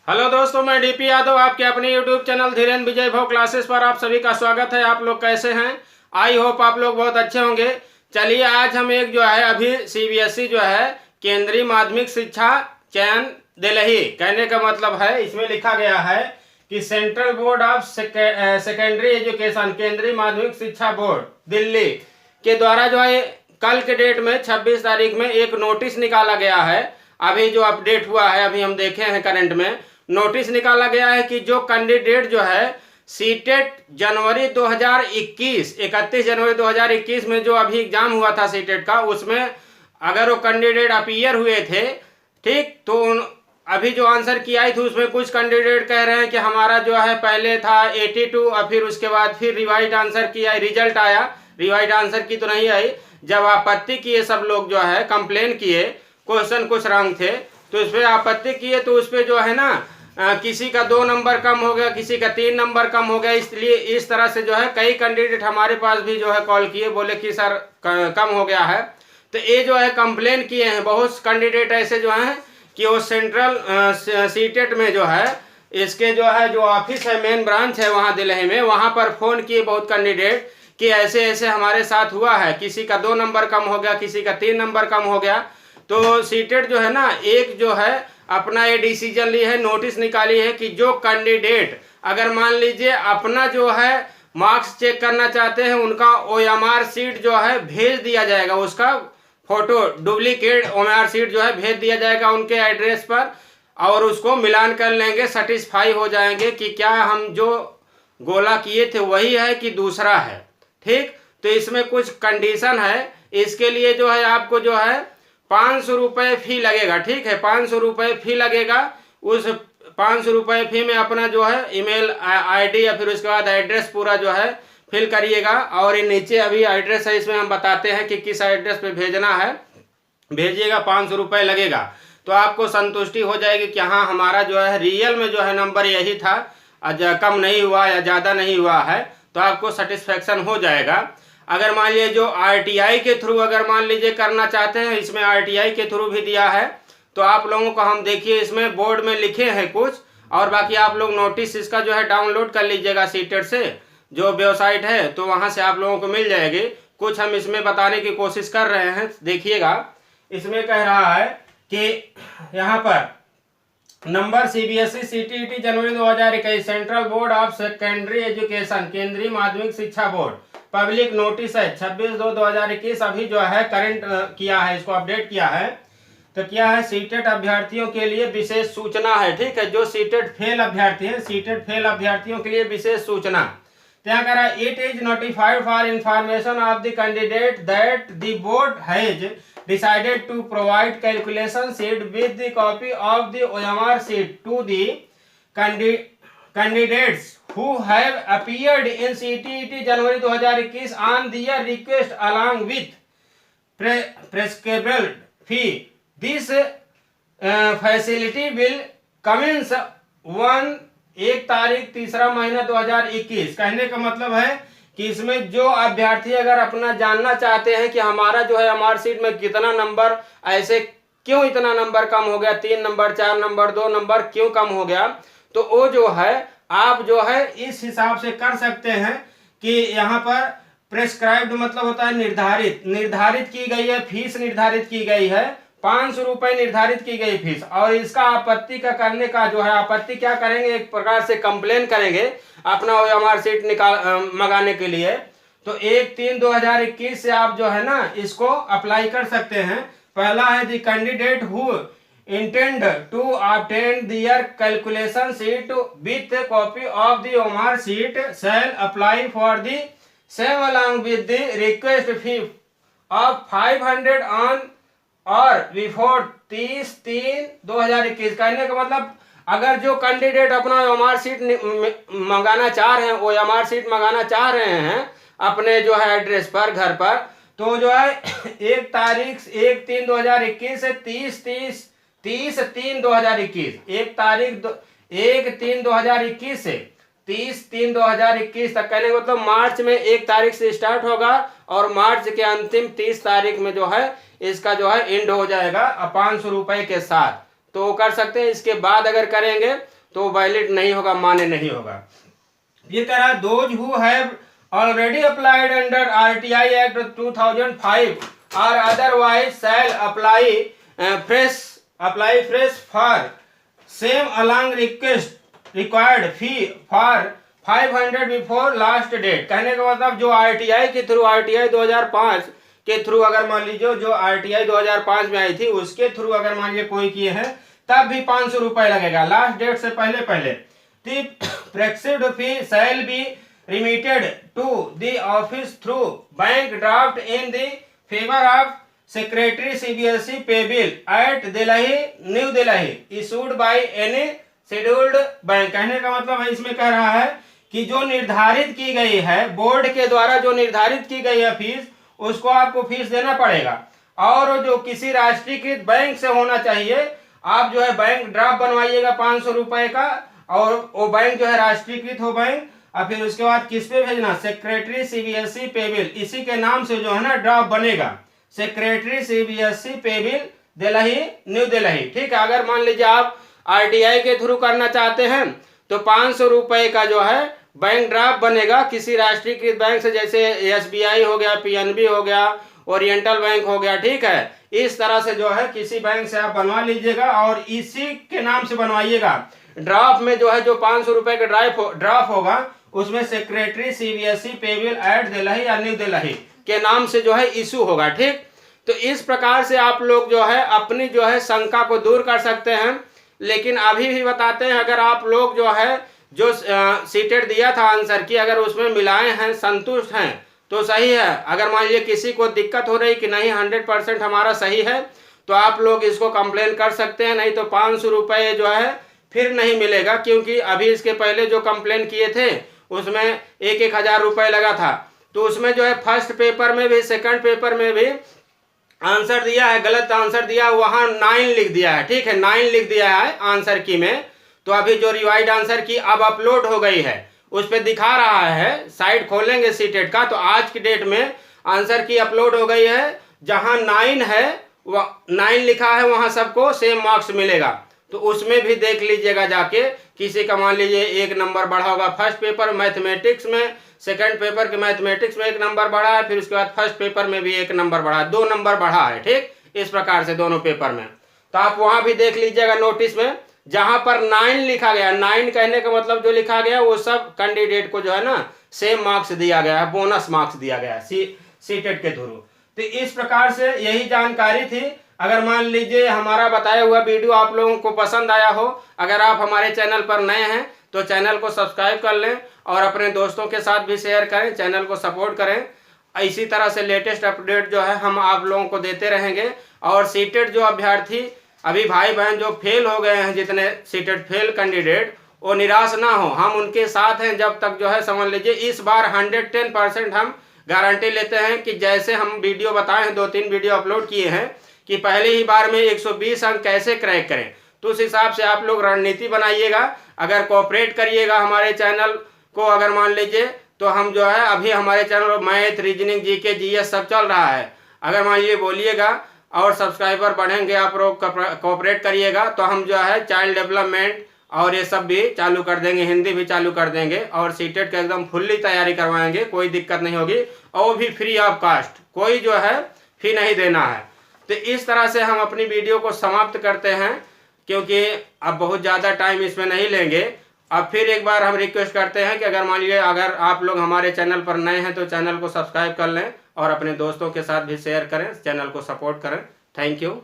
Hello दोस्तों, मैं DP Yadav आपके अपने यूट्यूब चैनल धीरेन्द्र विजय भव क्लासेस पर आप सभी का स्वागत है। आप लोग कैसे हैं? आई होप आप लोग बहुत अच्छे होंगे। चलिए आज हम एक जो है अभी सीबीएसई जो है केंद्रीय माध्यमिक शिक्षा चयन दिल्ली, कहने का मतलब है इसमें लिखा गया है कि central board of secondary education, केंद्रीय माध्यमिक शिक्षा बोर्ड दिल्ली के द्वारा जो है कल के डेट में 26 तारीख में एक नोटिस निकाला गया है। अभी जो अपडेट हुआ है अभी हम देखे हैं करंट में नोटिस निकाला गया है कि जो कैंडिडेट जो है सीटेट जनवरी 2021 31 जनवरी 2021 में जो अभी एग्जाम हुआ था सीटेट का, उसमें अगर वो कैंडिडेट अपीयर हुए थे, ठीक, तो अभी जो आंसर की आई थी उसमें कुछ कैंडिडेट कह रहे हैं कि हमारा जो है पहले था 82 और फिर उसके बाद फिर रिवाइज आंसर की आई, रिजल्ट आया, रिवाइज आंसर की तो नहीं आई। जब आपत्ति किए सब लोग जो है कंप्लेन किए, क्वेश्चन कुछ रंग थे तो इस पर आपत्ति किए, तो उस पर जो है ना किसी का 2 नंबर कम हो गया, किसी का 3 नंबर कम हो गया। इसलिए इस तरह से जो है कई कैंडिडेट हमारे पास भी जो है कॉल किए, बोले कि सर कम हो गया है। तो ये जो है कंप्लेन किए हैं बहुत कैंडिडेट ऐसे जो हैं कि वो सेंट्रल सीटेट में जो है इसके जो है जो ऑफिस है, मेन ब्रांच है वहाँ दिल्ली में, वहाँ पर फ़ोन किए बहुत कैंडिडेट कि ऐसे ऐसे हमारे साथ हुआ है, किसी का 2 नंबर कम हो गया, किसी का 3 नंबर कम हो गया। तो सीटेट जो है ना एक जो है अपना ये डिसीजन ली है, नोटिस निकाली है कि जो कैंडिडेट अगर मान लीजिए अपना जो है मार्क्स चेक करना चाहते हैं, उनका ओएमआर सीट जो है भेज दिया जाएगा, उसका फोटो डुप्लीकेट ओएमआर सीट जो है भेज दिया जाएगा उनके एड्रेस पर, और उसको मिलान कर लेंगे, सेटिस्फाई हो जाएंगे कि क्या हम जो गोला किए थे वही है कि दूसरा है। ठीक, तो इसमें कुछ कंडीशन है, इसके लिए जो है आपको जो है 500 रुपये फी लगेगा। ठीक है, 500 रुपये फी लगेगा। उस 500 रुपये फी में अपना जो है ईमेल आईडी या फिर उसके बाद एड्रेस पूरा जो है फिल करिएगा, और ये नीचे अभी एड्रेस है, इसमें हम बताते हैं कि किस एड्रेस पे भेजना है, भेजिएगा। 500 रुपये लगेगा तो आपको संतुष्टि हो जाएगी कि हाँ हमारा जो है रियल में जो है नंबर यही था, कम नहीं हुआ या ज़्यादा नहीं हुआ है, तो आपको सेटिस्फेक्शन हो जाएगा। अगर मान लीजिए जो आरटीआई के थ्रू अगर मान लीजिए करना चाहते हैं, इसमें आरटीआई के थ्रू भी दिया है, तो आप लोगों को हम देखिए इसमें बोर्ड में लिखे हैं कुछ, और बाकी आप लोग नोटिस इसका जो है डाउनलोड कर लीजिएगा सीटेट से, जो वेबसाइट है, तो वहां से आप लोगों को मिल जाएगी। कुछ हम इसमें बताने की कोशिश कर रहे हैं, देखिएगा। इसमें कह रहा है कि यहाँ पर number CBSE CTET January 2021 central board of secondary education, केंद्रीय माध्यमिक शिक्षा बोर्ड, पब्लिक नोटिस है 26/2/2021 अभी जो है करंट किया है, इसको अपडेट किया है। तो क्या है, सीटेट अभ्यर्थियों के लिए विशेष सूचना है। ठीक है, जो सीटेट फेल अभ्यर्थी हैं, सीटेट फेल अभ्यर्थियों के लिए विशेष सूचना। क्या कह रहा है, it is notified for information of the candidate that the board has decided to provide calculation sheet with the copy of the OMR sheet to the candidates who have appeared in CTET January 2021 on their request along with prescribed fee. This facility will commence 1 तारीख 3 महीना 2021। कहने का मतलब है कि इसमें जो अभ्यर्थी अगर अपना जानना चाहते हैं कि हमारा जो है एमआर सीट में कितना नंबर, ऐसे क्यों इतना नंबर कम हो गया, 3 नंबर 4 नंबर 2 नंबर क्यों कम हो गया, तो वो जो है आप जो है इस हिसाब से कर सकते हैं कि यहाँ पर प्रेस्क्राइब्ड मतलब होता है निर्धारित की गई है, फीस निर्धारित की गई है, 500 रुपये निर्धारित की गई फीस। और इसका आपत्ति का करने का जो है, आपत्ति क्या करेंगे, एक प्रकार से कंप्लेन करेंगे अपना ओएमआर सीट मंगाने के लिए। तो 1/3/2021 से आप जो है ना इसको अप्लाई कर सकते हैं। पहला है the candidate who intend to obtain their calculation sheet with copy of the OMR sheet shall apply for the same along with the request fee of 500 on और बिफोर 30/3/2021। कहने का मतलब अगर जो कैंडिडेट अपना ओएमआर सीट मंगाना चाह रहे हैं, ओएमआर सीट मंगाना चाह रहे हैं अपने जो है एड्रेस पर, घर पर, तो जो है 1/3/2021 से 30/3/2021, 1/3/2021 से 30/3/2021 तक। कहने का मतलब मार्च में 1 तारीख से स्टार्ट होगा और मार्च के अंतिम 30 तारीख में जो है इसका जो है एंड हो जाएगा 500 रुपये के साथ। तो वो कर सकते हैं। इसके बाद अगर करेंगे तो वैलिड नहीं होगा, मान्य नहीं होगा। ये कह रहा those who have already applied under RTI act 2005 और otherwise shall apply fresh for same along request required fee for 500 before last date. कहने का मतलब जो आरटीआई के थ्रू, आरटीआई 2005 के थ्रू अगर मान लीजिए जो आरटीआई 2005 में आई थी उसके थ्रू अगर मान लीजिए कोई किए हैं तब भी 500 रुपए लगेगा लास्ट डेट से पहले पहले। Prescribed fee shall be remitted to the office through bank draft in the favor of Secretary CBSE pay bill at Delhi, New Delhi, issued by any scheduled bank। कहने का मतलब है इसमें कह रहा है कि जो निर्धारित की गई है बोर्ड के द्वारा, जो निर्धारित की गई है फीस, उसको आपको फीस देना पड़ेगा। और जो किसी राष्ट्रीयकृत बैंक से होना चाहिए, आप जो है बैंक ड्राफ्ट बनवाइएगा 500 रुपए का, और वो बैंक जो है राष्ट्रीयकृत हो बैंक, और फिर उसके बाद किस पे भेजना, सेक्रेटरी सीबीएसई पे बिल, इसी के नाम से जो है ना ड्राफ्ट बनेगा, सेक्रेटरी सीबीएसई पे बिल दिल्ली, न्यू दिल्ली। ठीक है, अगर मान लीजिए आप आरटीआई के थ्रू करना चाहते हैं तो 500 रुपए का जो है बैंक ड्राफ्ट बनेगा किसी राष्ट्रीयकृत बैंक से, जैसे एसबीआई हो गया, पीएनबी हो गया, ओरिएंटल बैंक हो गया। ठीक है, इस तरह से जो है किसी बैंक से आप बनवा लीजिएगा और इसी के नाम से बनवाइएगा। ड्राफ्ट में जो है जो 500 रुपए का ड्राफ्ट होगा उसमें सेक्रेटरी सीबीएसई पे बिल एट दिल्ली या न्यू दिल्ली के नाम से जो है इशू होगा। ठीक, तो इस प्रकार से आप लोग जो है अपनी जो है शंका को दूर कर सकते हैं। लेकिन अभी भी बताते हैं, अगर आप लोग जो है जो सीटेड दिया था आंसर की, अगर उसमें मिलाए हैं, संतुष्ट हैं तो सही है। अगर मान लीजिए किसी को दिक्कत हो रही कि नहीं 100% हमारा सही है, तो आप लोग इसको कंप्लेन कर सकते हैं। नहीं तो 500 रुपये जो है फिर नहीं मिलेगा, क्योंकि अभी इसके पहले जो कंप्लेन किए थे उसमें 1,000 रुपये लगा था। तो उसमें जो है फर्स्ट पेपर में भी, सेकंड पेपर में भी आंसर दिया है, गलत आंसर दिया, वहाँ 9 लिख दिया है। ठीक है, 9 लिख दिया है आंसर की में। तो अभी जो रिवाइड आंसर की अब अपलोड हो गई है, उस पर दिखा रहा है, साइट खोलेंगे सीटेट का तो आज की डेट में आंसर की अपलोड हो गई है। जहाँ 9 है, 9 लिखा है, वहाँ सबको सेम मार्क्स मिलेगा। तो उसमें भी देख लीजिएगा जाके, किसी का मान लीजिए 1 नंबर बढ़ा होगा फर्स्ट पेपर मैथमेटिक्स में, सेकंड पेपर के मैथमेटिक्स में 1 नंबर बढ़ा है, फिर उसके बाद फर्स्ट पेपर में भी 1 नंबर बढ़ा है, 2 नंबर बढ़ा है। ठीक, इस प्रकार से दोनों पेपर में। तो आप वहां भी देख लीजिएगा नोटिस में, जहां पर 9 लिखा गया, 9 कहने का मतलब जो लिखा गया वो सब कैंडिडेट को जो है ना सेम मार्क्स दिया गया है, बोनस मार्क्स दिया गया है सीटेट के थ्रू। तो इस प्रकार से यही जानकारी थी। अगर मान लीजिए हमारा बताया हुआ वीडियो आप लोगों को पसंद आया हो, अगर आप हमारे चैनल पर नए हैं तो चैनल को सब्सक्राइब कर लें और अपने दोस्तों के साथ भी शेयर करें, चैनल को सपोर्ट करें। इसी तरह से लेटेस्ट अपडेट जो है हम आप लोगों को देते रहेंगे। और सीटेट जो अभ्यर्थी अभी भाई बहन जो फेल हो गए हैं, जितने सीटेट फेल कैंडिडेट, वो निराश ना हो, हम उनके साथ हैं जब तक जो है समझ लीजिए। इस बार 110% हम गारंटी लेते हैं कि जैसे हम वीडियो बताए हैं, 2-3 वीडियो अपलोड किए हैं कि पहले ही बार में 120 अंक कैसे क्रैक करें, तो उस हिसाब से आप लोग रणनीति बनाइएगा। अगर कोऑपरेट करिएगा हमारे चैनल को, अगर मान लीजिए तो हम जो है अभी हमारे channel math, reasoning, GK, GS सब चल रहा है। अगर मान लीजिए बोलिएगा और सब्सक्राइबर बढ़ेंगे, आप लोग कोऑपरेट करिएगा तो हम जो है चाइल्ड डेवलपमेंट और ये सब भी चालू कर देंगे, हिंदी भी चालू कर देंगे और सीटेट का एकदम फुल्ली तैयारी करवाएंगे, कोई दिक्कत नहीं होगी। और वो भी फ्री ऑफ कास्ट, कोई जो है फी नहीं देना है। तो इस तरह से हम अपनी वीडियो को समाप्त करते हैं, क्योंकि अब बहुत ज़्यादा टाइम इसमें नहीं लेंगे। अब फिर एक बार हम रिक्वेस्ट करते हैं कि अगर मान लीजिए अगर आप लोग हमारे चैनल पर नए हैं तो चैनल को सब्सक्राइब कर लें और अपने दोस्तों के साथ भी शेयर करें, चैनल को सपोर्ट करें। Thank you.